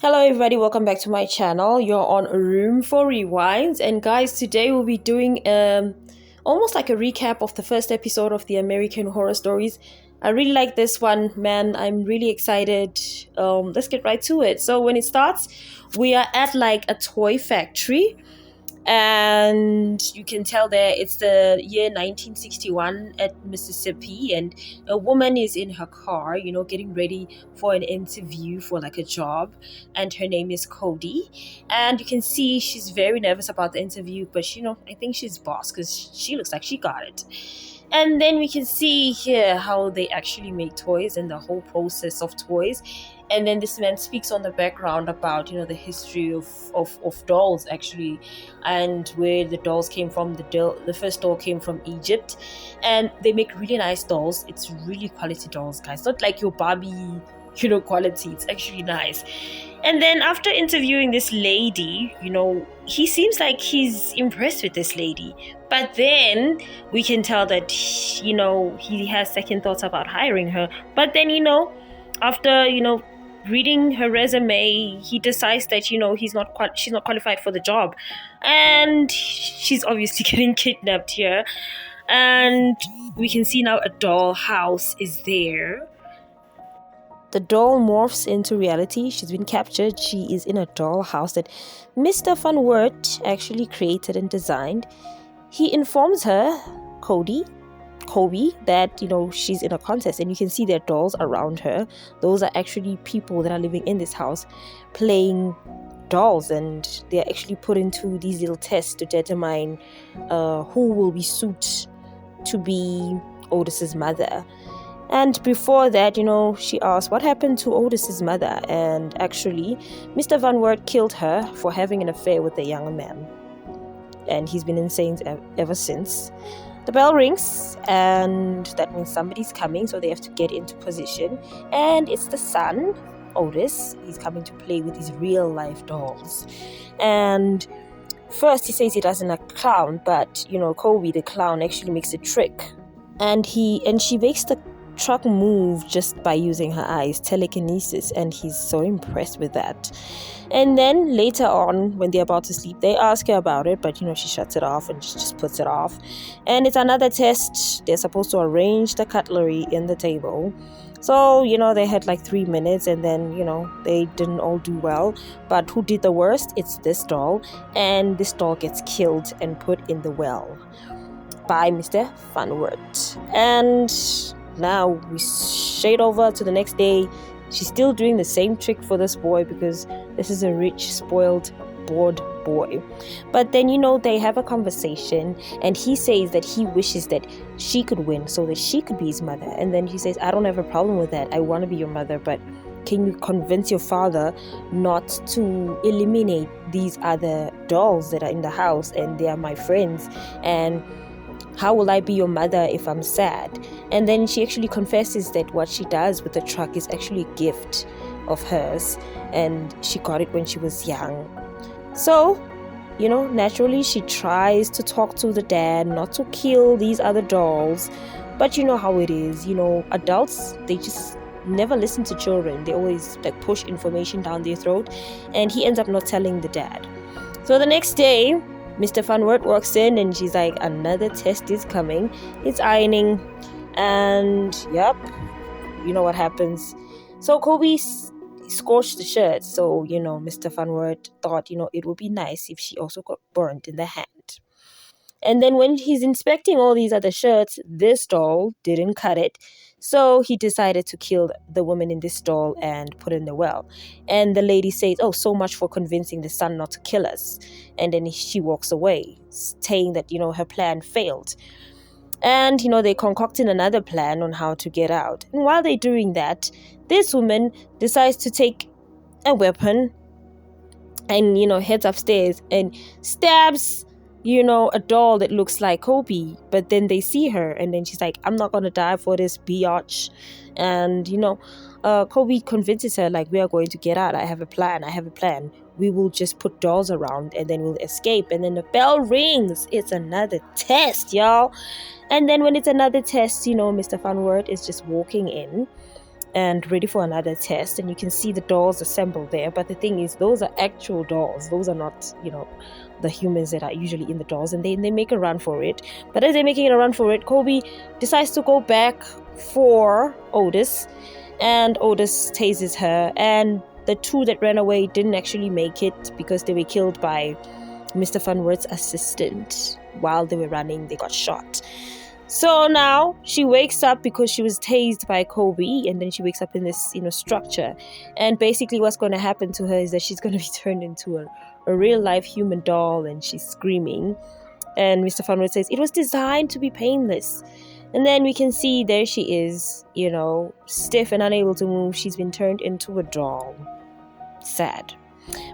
Hello everybody, welcome back to my channel. You're on Room for Rewinds, and guys, today we'll be doing almost like a recap of the first episode of the American Horror Stories. I really like this one, man. I'm really excited. Let's get right to it. So when it starts, we are at like a toy factory, and you can tell there it's the year 1961 at Mississippi, and a woman is in her car, getting ready for an interview for like a job, and her name is Cody. And you can see she's very nervous about the interview, but I think she's boss because she looks like she got it. And then we can see here how they actually make toys and the whole process of toys. And then this man speaks on the background about the history of dolls actually, and where the dolls came from. The first doll came from Egypt, and they make really nice dolls. It's really quality dolls, guys, not like your Barbie quality. It's actually nice. And then after interviewing this lady, he seems like he's impressed with this lady. But then we can tell that, he has second thoughts about hiring her. But then, after, reading her resume, he decides that, she's not qualified for the job. And she's obviously getting kidnapped here. And we can see now a doll house is there. The doll morphs into reality. She's been captured. She is in a doll house that Mr. Van Wert actually created and designed. He informs her, Kobe, that she's in a contest, and you can see there are dolls around her. Those are actually people that are living in this house playing dolls, and they're actually put into these little tests to determine who will be suited to be Otis's mother. And before that, she asked what happened to Otis's mother, and actually Mr. Van Wert killed her for having an affair with a younger man, and he's been insane ever since. The bell rings, and that means somebody's coming, so they have to get into position. And it's the son, Otis. He's coming to play with these real life dolls. And first he says he doesn't a clown, but Kobe the clown actually makes a trick, and she makes the truck move just by using her eyes, telekinesis, and he's so impressed with that. And then later on, when they're about to sleep, they ask her about it, but she shuts it off and just puts it off. And it's another test. They're supposed to arrange the cutlery in the table. So they had like 3 minutes, and then they didn't all do well. But who did the worst? It's this doll, and this doll gets killed and put in the well by Mr. Van Wert. And now we shade over to the next day. She's still doing the same trick for this boy because this is a rich, spoiled, bored boy. But then they have a conversation, and he says that he wishes that she could win so that she could be his mother. And then she says, I don't have a problem with that. I want to be your mother, but can you convince your father not to eliminate these other dolls that are in the house, and they are my friends, and how will I be your mother if I'm sad? And then she actually confesses that what she does with the truck is actually a gift of hers, and she got it when she was young. So, naturally she tries to talk to the dad not to kill these other dolls. But you know how it is, adults, they just never listen to children. They always push information down their throat, and he ends up not telling the dad. So the next day, Mr. Van Wert walks in, and she's like, another test is coming. It's ironing, and yep, you know what happens. So Kobe scorched the shirt, so Mr. Van Wert thought it would be nice if she also got burnt in the hand. And then when he's inspecting all these other shirts, this doll didn't cut it. So he decided to kill the woman in this doll and put in the well. And the lady says, oh, so much for convincing the son not to kill us. And then she walks away, saying that, her plan failed. And, they concocted another plan on how to get out. And while they're doing that, this woman decides to take a weapon and, heads upstairs and stabs a doll that looks like Kobe. But then they see her, and then she's like, I'm not gonna die for this biatch. And Kobe convinces her, like, we are going to get out. I have a plan. We will just put dolls around, and then we'll escape. And then the bell rings. It's another test, y'all. And then when it's another test, Mr. Van Wert is just walking in, and ready for another test. And you can see the dolls assembled there, but the thing is, those are actual dolls. Those are not, the humans that are usually in the dolls. And they make a run for it. But as they're making a run for it, Kobe decides to go back for Otis, and Otis tases her, and the two that ran away didn't actually make it because they were killed by Mr. Van Wert's assistant. While they were running, they got shot. So now she wakes up because she was tased by Kobe, and then she wakes up in this, structure. And basically what's going to happen to her is that she's going to be turned into a real life human doll, and she's screaming. And Mr. Van Wert says, it was designed to be painless. And then we can see there she is, stiff and unable to move. She's been turned into a doll. Sad.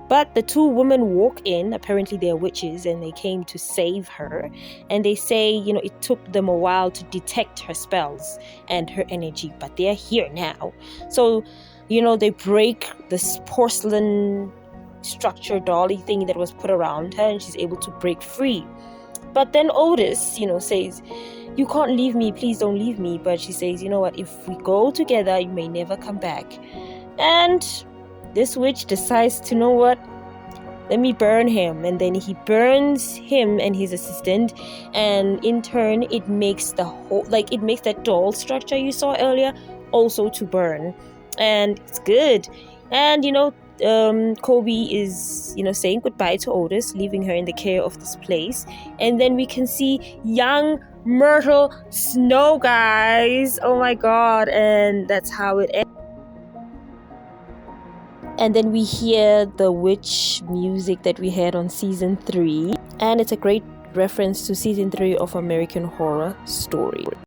But the two women walk in. Apparently they're witches and they came to save her. And they say, it took them a while to detect her spells and her energy, but they're here now. So, they break this porcelain structure dolly thing that was put around her, and she's able to break free. But then Otis, says, you can't leave me, please don't leave me. But she says, you know what, if we go together, you may never come back. And this witch decides to, let me burn him. And then he burns him and his assistant, and in turn it makes that doll structure you saw earlier also to burn. And it's good. And Kobe is saying goodbye to Otis, leaving her in the care of this place. And then we can see young Myrtle Snow, guys. Oh my god. And that's how it ends. And then we hear the witch music that we had on season 3, and it's a great reference to season 3 of American Horror Story.